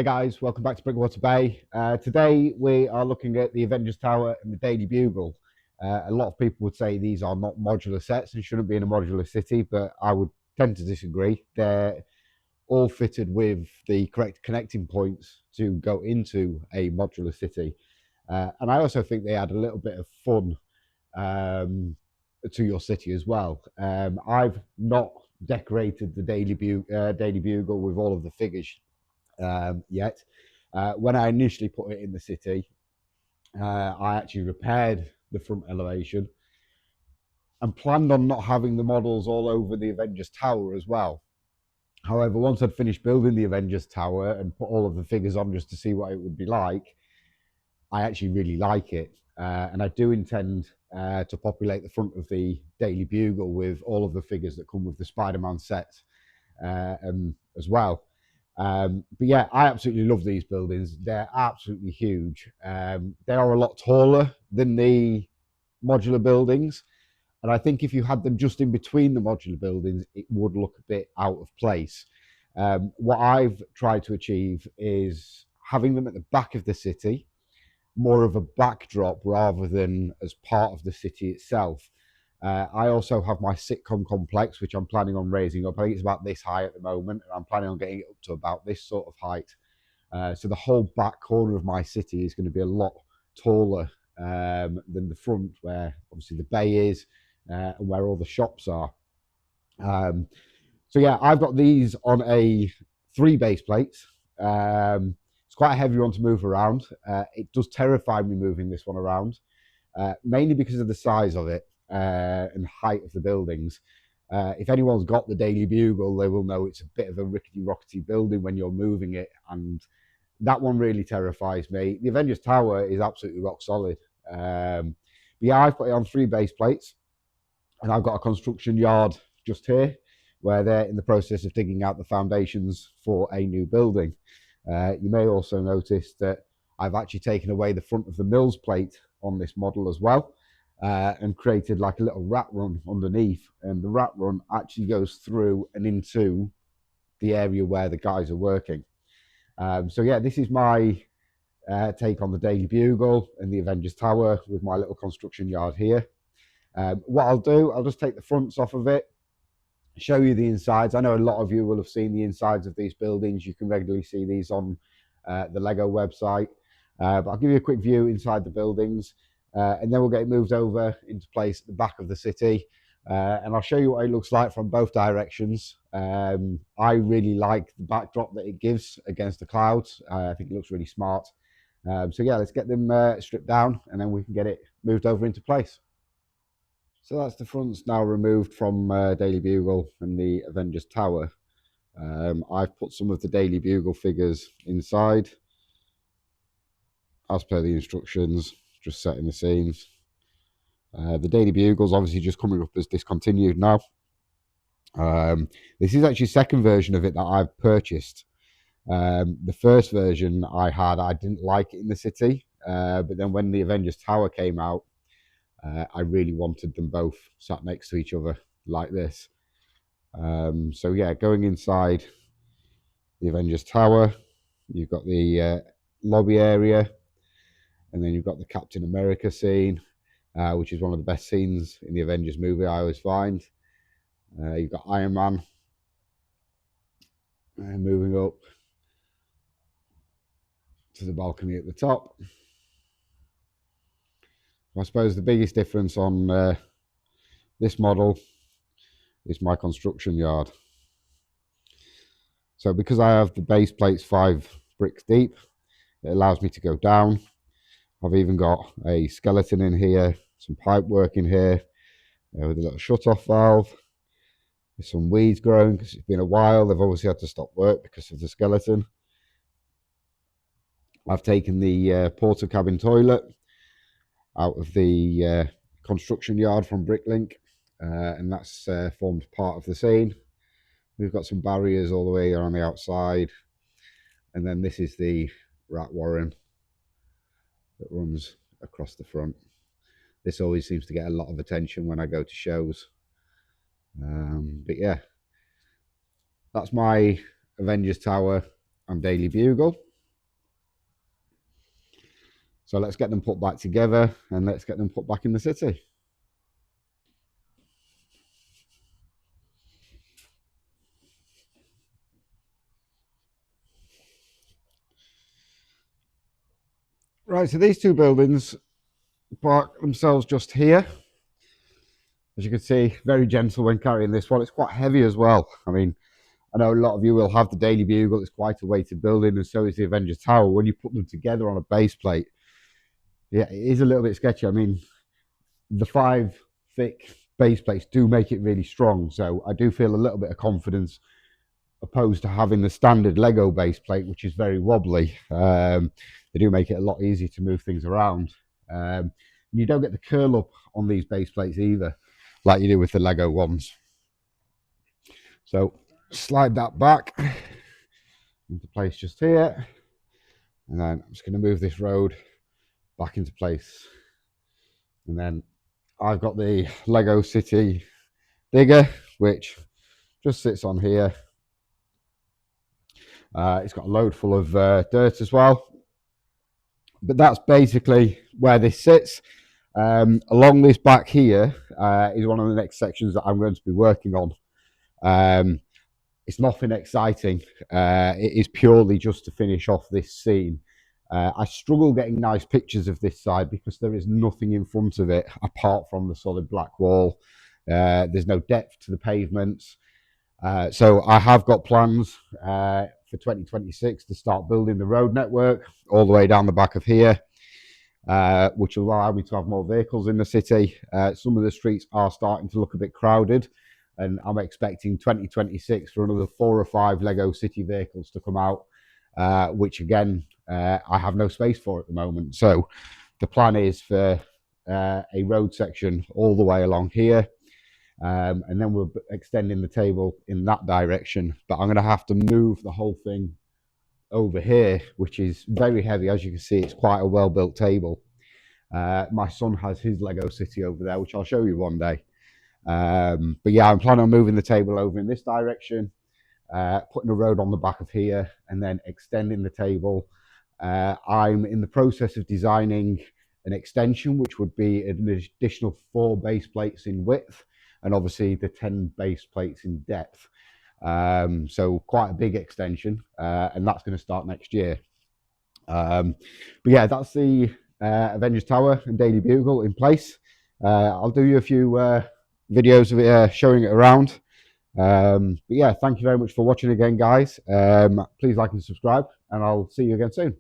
Hey guys, welcome back to Brickwater Bay. Today we are looking at the Avengers Tower and the Daily Bugle. A lot of people would say these are not modular sets and shouldn't be in a modular city, but I would tend to disagree. They're all fitted with the correct connecting points to go into a modular city. And I also think they add a little bit of fun to your city as well. I've not decorated the Daily Bugle with all of the figures yet. When I initially put it in the city, I actually repaired the front elevation and planned on not having the models all over the Avengers Tower as well. However, once I'd finished building the Avengers Tower and put all of the figures on just to see what it would be like, I actually really like it. And I do intend to populate the front of the Daily Bugle with all of the figures that come with the Spider-Man set as well. But yeah, I absolutely love these buildings. They're absolutely huge. They are a lot taller than the modular buildings. And I think if you had them just in between the modular buildings, it would look a bit out of place. What I've tried to achieve is having them at the back of the city, more of a backdrop rather than as part of the city itself. I also have my sitcom complex, which I'm planning on raising up. I think it's about this high at the moment, and I'm planning on getting it up to about this sort of height. So the whole back corner of my city is going to be a lot taller than the front, where obviously the bay is and where all the shops are. So yeah, I've got these on a 3 base plates. It's quite a heavy one to move around. It does terrify me moving this one around, mainly because of the size of it and height of the buildings. If anyone's got the Daily Bugle, they will know it's a bit of a rickety-rockety building when you're moving it, and that one really terrifies me. The Avengers Tower is absolutely rock solid. But yeah, I've put it on 3 base plates, and I've got a construction yard just here where they're in the process of digging out the foundations for a new building. You may also notice that I've actually taken away the front of the mills plate on this model as well, and created like a little rat run underneath. And the rat run actually goes through and into the area where the guys are working. So yeah, this is my take on the Daily Bugle and the Avengers Tower with my little construction yard here. What I'll do, I'll just take the fronts off of it, show you the insides. I know a lot of you will have seen the insides of these buildings. You can regularly see these on the Lego website. But I'll give you a quick view inside the buildings, and then we'll get it moved over into place at the back of the city. And I'll show you what it looks like from both directions. I really like the backdrop that it gives against the clouds. I think it looks really smart. So yeah, let's get them stripped down, and then we can get it moved over into place. So that's the fronts now removed from Daily Bugle and the Avengers Tower. I've put some of the Daily Bugle figures inside as per the instructions, just setting the scenes. The Daily Bugle's obviously just coming up as discontinued now. This is actually the second version of it that I've purchased. The first version I had, I didn't like it in the city, but then when the Avengers Tower came out, I really wanted them both sat next to each other like this. So yeah, going inside the Avengers Tower, you've got the lobby area, and then you've got the Captain America scene, which is one of the best scenes in the Avengers movie, I always find. You've got Iron Man moving up to the balcony at the top. I suppose the biggest difference on this model is my construction yard. So because I have the base plates 5 bricks deep, it allows me to go down. I've even got a skeleton in here, some pipe work in here with a little shut-off valve. There's some weeds growing because it's been a while. They've obviously had to stop work because of the skeleton. I've taken the porter cabin toilet out of the construction yard from Bricklink, and that's formed part of the scene. We've got some barriers all the way on the outside, and then this is the rat warren that runs across the front. This always seems to get a lot of attention when I go to shows. But yeah, that's my Avengers Tower and Daily Bugle. So let's get them put back together and let's get them put back in the city. Right, so these two buildings park themselves just here. As you can see, very gentle when carrying this one. It's quite heavy as well. I mean, I know a lot of you will have the Daily Bugle. It's quite a weighted building, and so is the Avengers Tower. When you put them together on a base plate, yeah, it is a little bit sketchy. I mean, the 5 thick base plates do make it really strong, so I do feel a little bit of confidence opposed to having the standard Lego base plate, which is very wobbly. They do make it a lot easier to move things around. You don't get the curl up on these base plates either, like you do with the Lego ones. So slide that back into place just here, and then I'm just going to move this road back into place. And then I've got the Lego City digger, which just sits on here. It's got a load full of dirt as well. But that's basically where this sits. Along this back here is one of the next sections that I'm going to be working on. It's nothing exciting. It is purely just to finish off this scene. I struggle getting nice pictures of this side because there is nothing in front of it apart from the solid black wall. There's no depth to the pavements. So I have got plans for 2026 to start building the road network all the way down the back of here, which will allow me to have more vehicles in the city. Some of the streets are starting to look a bit crowded, and I'm expecting 2026 for another 4 or 5 Lego City vehicles to come out, which again, I have no space for at the moment. So the plan is for a road section all the way along here. And then we're extending the table in that direction. But I'm going to have to move the whole thing over here, which is very heavy. As you can see, it's quite a well-built table. My son has his Lego City over there, which I'll show you one day. But yeah, I'm planning on moving the table over in this direction, putting a road on the back of here, and then extending the table. I'm in the process of designing an extension, which would be an additional 4 base plates in width, and obviously the 10 base plates in depth. So quite a big extension, and that's going to start next year. But yeah, that's the Avengers Tower and Daily Bugle in place. I'll do you a few videos of it showing it around. But yeah, thank you very much for watching again, guys. Please like and subscribe, and I'll see you again soon.